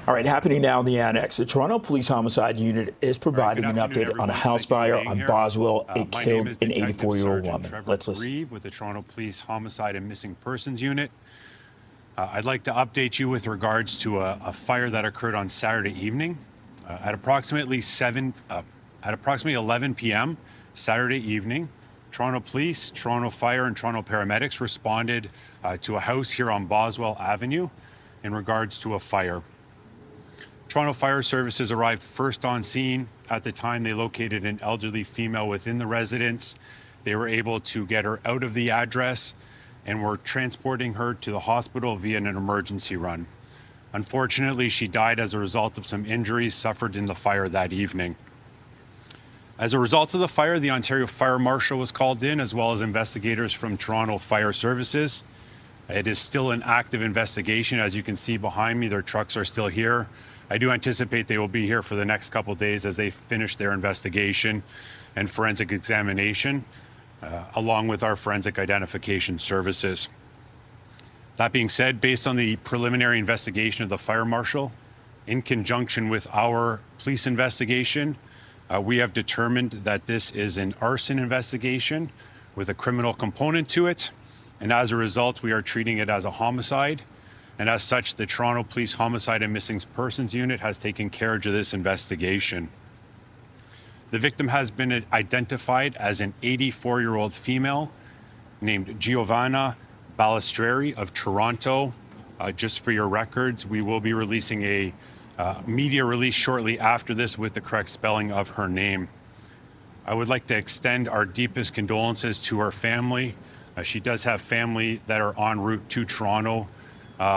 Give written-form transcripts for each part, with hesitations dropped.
All right, happening now in the Annex. The Toronto Police Homicide Unit is providing an update on a house fire on Boswell. It killed an 84-year-old woman. Let's listen. With the Toronto Police Homicide and Missing Persons Unit. I'd like to update you with regards to a fire that occurred on Saturday evening at approximately 11 p.m. Saturday evening. Toronto Police, Toronto Fire, and Toronto Paramedics responded to a house here on Boswell Avenue in regards to a fire. Toronto Fire Services arrived first on scene. At the time, they located an elderly female within the residence. They were able to get her out of the address and were transporting her to the hospital via an emergency run. Unfortunately, she died as a result of some injuries suffered in the fire that evening. As a result of the fire, the Ontario Fire Marshal was called in, as well as investigators from Toronto Fire Services. It is still an active investigation. As you can see behind me, their trucks are still here. I do anticipate they will be here for the next couple of days as they finish their investigation and forensic examination, along with our forensic identification services. That being said, based on the preliminary investigation of the fire marshal, in conjunction with our police investigation, we have determined that this is an arson investigation with a criminal component to it. And as a result, we are treating it as a homicide. And as such, the Toronto Police Homicide and Missing Persons Unit has taken carriage of this investigation. The victim has been identified as an 84-year-old female named Giovanna Balistreri of Toronto. Just for your records, we will be releasing a media release shortly after this with the correct spelling of her name. I would like to extend our deepest condolences to her family. She does have family that are en route to Toronto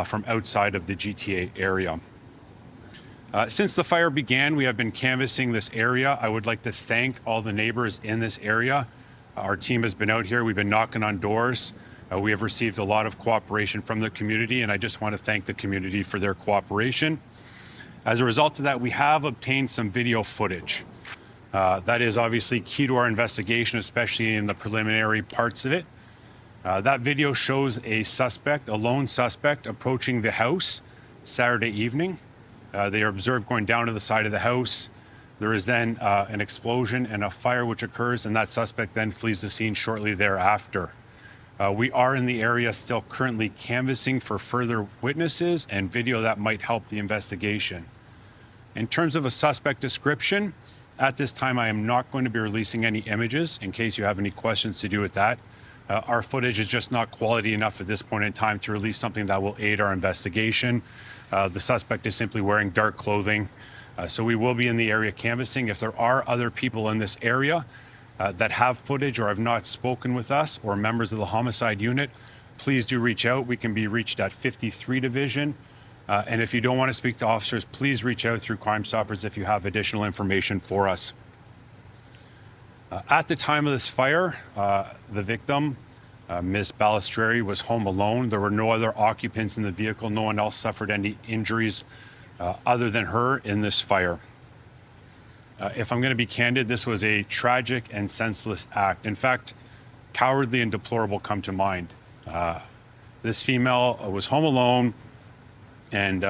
from outside of the GTA area. Since the fire began, we have been canvassing this area. I would like to thank all the neighbors in this area. Our team has been out here. We've been knocking on doors. We have received a lot of cooperation from the community, and I just want to thank the community for their cooperation. As a result of that, we have obtained some video footage. That is obviously key to our investigation, especially in the preliminary parts of it. That video shows a suspect, a lone suspect, approaching the house Saturday evening. They are observed going down to the side of the house. There is then an explosion and a fire which occurs, and that suspect then flees the scene shortly thereafter. We are in the area still currently canvassing for further witnesses and video that might help the investigation. In terms of a suspect description, at this time I am not going to be releasing any images in case you have any questions to do with that. Our footage is just not quality enough at this point in time to release something that will aid our investigation. The suspect is simply wearing dark clothing. So we will be in the area canvassing. If there are other people in this area that have footage or have not spoken with us, or members of the homicide unit, please do reach out. We can be reached at 53 Division. And if you don't want to speak to officers, please reach out through Crime Stoppers if you have additional information for us. At the time of this fire, the victim, Ms. Balistreri, was home alone. There were no other occupants in the vehicle. No one else suffered any injuries other than her in this fire. If I'm going to be candid, this was a tragic and senseless act. In fact, cowardly and deplorable come to mind. This female was home alone, and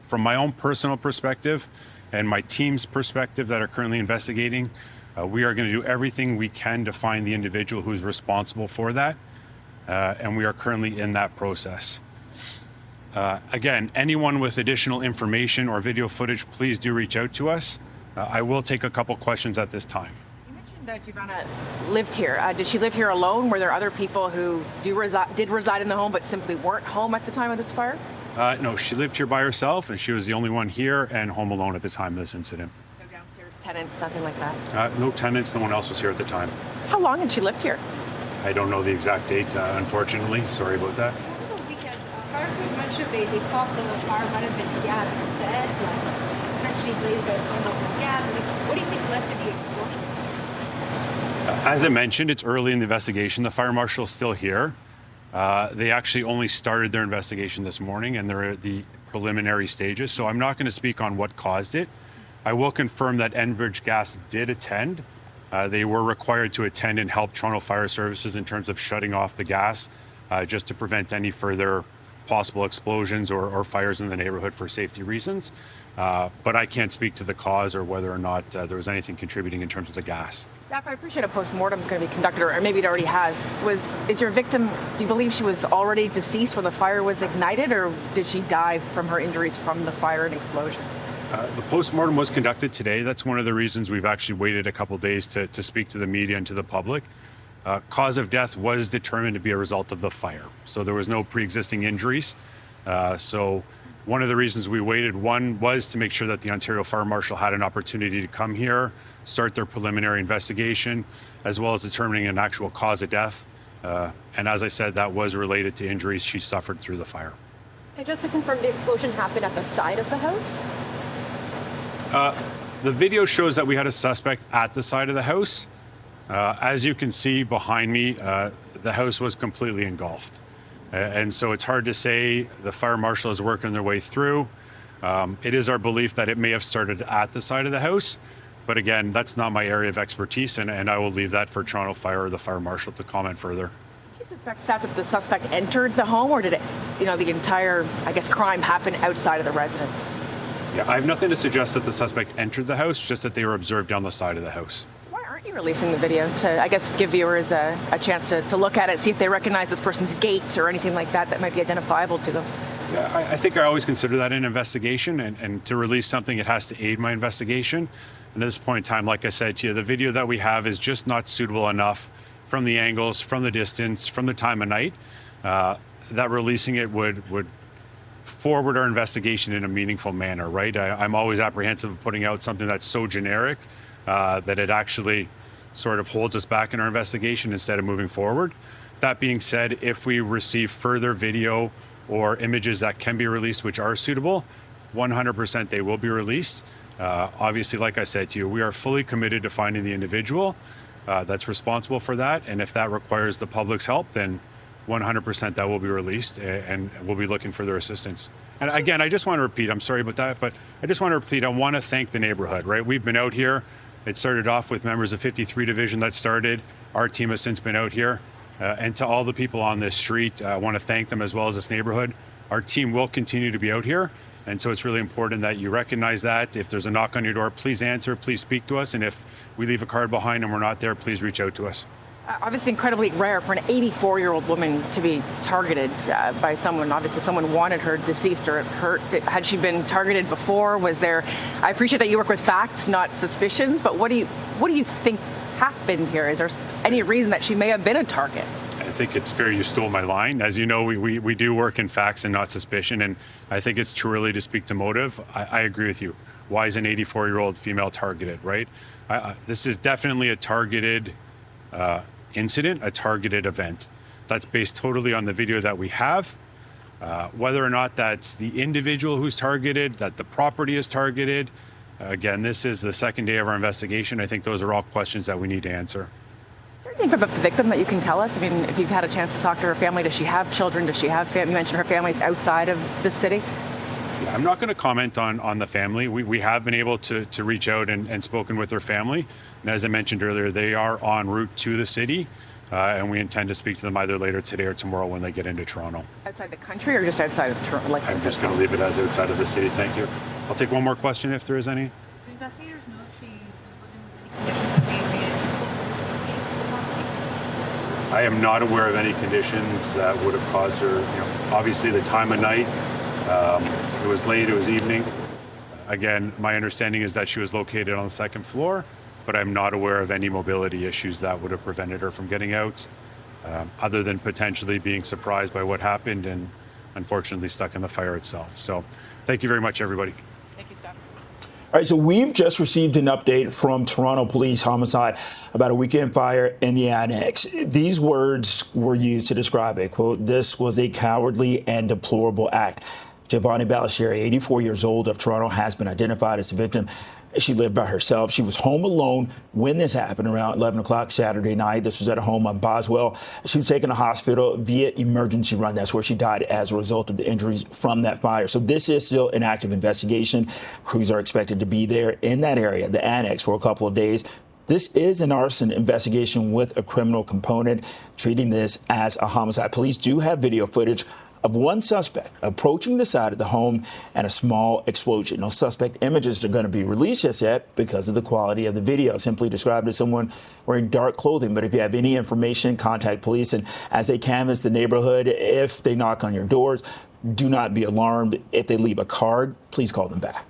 from my own personal perspective and my team's perspective that are currently investigating, we are going to do everything we can to find the individual who's responsible for that, and we are currently in that process. Again, anyone with additional information or video footage, please do reach out to us. I will take a couple questions at this time. You mentioned that Giovanna lived here. Did she live here alone? Were there other people who did reside in the home but simply weren't home at the time of this fire? No, she lived here by herself, and she was the only one here and home alone at the time of this incident. Tenants, nothing like that? No tenants, no one else was here at the time. How long had she lived here? I don't know the exact date, unfortunately. Sorry about that. Because fire crews mentioned they thought the fire might have been gas fed, like essentially blazed out from gas. What do you think led to the explosion? As I mentioned, it's early in the investigation. The fire marshal is still here. They actually only started their investigation this morning, and they're at the preliminary stages. So I'm not going to speak on what caused it. I will confirm that Enbridge Gas did attend. They were required to attend and help Toronto Fire Services in terms of shutting off the gas, just to prevent any further possible explosions or fires in the neighborhood for safety reasons. But I can't speak to the cause or whether or not there was anything contributing in terms of the gas. Staff, I appreciate a post-mortem is going to be conducted, or maybe it already has. Is your victim, do you believe she was already deceased when the fire was ignited, or did she die from her injuries from the fire and explosion? The post-mortem was conducted today. That's one of the reasons we've actually waited a couple days to speak to the media and to the public. Cause of death was determined to be a result of the fire. So there was no pre-existing injuries. So one of the reasons we waited, one was to make sure that the Ontario Fire Marshal had an opportunity to come here, start their preliminary investigation, as well as determining an actual cause of death. And as I said, that was related to injuries she suffered through the fire. And just to confirm, the explosion happened at the side of the house? The video shows that we had a suspect at the side of the house. As you can see behind me, the house was completely engulfed. And so it's hard to say. The fire marshal is working their way through. It is our belief that it may have started at the side of the house. But again, that's not my area of expertise, and I will leave that for Toronto Fire or the fire marshal to comment further. Do you suspect, staff, that the suspect entered the home, or did it, the entire, crime happen outside of the residence? Yeah, I have nothing to suggest that the suspect entered the house, just that they were observed down the side of the house. Why aren't you releasing the video to, give viewers a chance to look at it, see if they recognize this person's gait or anything like that might be identifiable to them? Yeah, I think I always consider that an investigation, and to release something, it has to aid my investigation. And at this point in time, like I said to you, the video that we have is just not suitable enough from the angles, from the distance, from the time of night, that releasing it would forward our investigation in a meaningful manner, right? I'm always apprehensive of putting out something that's so generic that it actually sort of holds us back in our investigation instead of moving forward. That being said, if we receive further video or images that can be released which are suitable, 100% they will be released. Obviously, like I said to you, we are fully committed to finding the individual that's responsible for that, and if that requires the public's help, then 100% that will be released, and we'll be looking for their assistance. And again, I just want to repeat, I'm sorry about that, but I just want to repeat, I want to thank the neighborhood, right? We've been out here. It started off with members of 53 Division that started. Our team has since been out here. And to all the people on this street, I want to thank them as well as this neighborhood. Our team will continue to be out here. And so it's really important that you recognize that. If there's a knock on your door, please answer, please speak to us. And if we leave a card behind and we're not there, please reach out to us. Obviously incredibly rare for an 84-year-old woman to be targeted by someone. Obviously someone wanted her deceased or hurt. Had she been targeted before? Was there, I appreciate that you work with facts, not suspicions, but what do you think happened here? Is there any reason that she may have been a target? I think it's fair you stole my line. As you know, we do work in facts and not suspicion, and I think it's too early to speak to motive. I agree with you. Why is an 84-year-old female targeted, right? This is definitely a targeted incident, a targeted event. That's based totally on the video that we have. Whether or not that's the individual who's targeted, that the property is targeted, again, this is the second day of our investigation. I think those are all questions that we need to answer. Is there anything about the victim that you can tell us? I mean, if you've had a chance to talk to her family, does she have children? Does she have family? You mentioned her family's outside of the city. Yeah, I'm not going to comment on the family. We have been able to reach out and spoken with her family. And as I mentioned earlier, they are en route to the city. And we intend to speak to them either later today or tomorrow when they get into Toronto. Outside the country or just outside of Toronto? I'm just going to leave it as outside of the city. Thank you. I'll take one more question if there is any. Do investigators know if she was living with any conditions that may have made it? I am not aware of any conditions that would have caused her, obviously the time of night, it was late, it was evening. Again, my understanding is that she was located on the second floor, but I'm not aware of any mobility issues that would have prevented her from getting out, other than potentially being surprised by what happened and unfortunately stuck in the fire itself. So thank you very much, everybody. Thank you, Steph. All right, so we've just received an update from Toronto Police Homicide about a weekend fire in the Annex. These words were used to describe it. Quote, "This was a cowardly and deplorable act." Giovanni Ballestieri, 84 years old, of Toronto, has been identified as a victim. She lived by herself. She was home alone when this happened around 11 o'clock Saturday night. This was at a home on Boswell. She was taken to hospital via emergency run. That's where she died as a result of the injuries from that fire. So this is still an active investigation. Crews are expected to be there in that area, the Annex, for a couple of days. This is an arson investigation with a criminal component, treating this as a homicide. Police do have video footage of one suspect approaching the side of the home and a small explosion. No suspect images are going to be released just yet because of the quality of the video, simply described as someone wearing dark clothing. But if you have any information, contact police. And as they canvass the neighborhood, if they knock on your doors, do not be alarmed. If they leave a card, please call them back.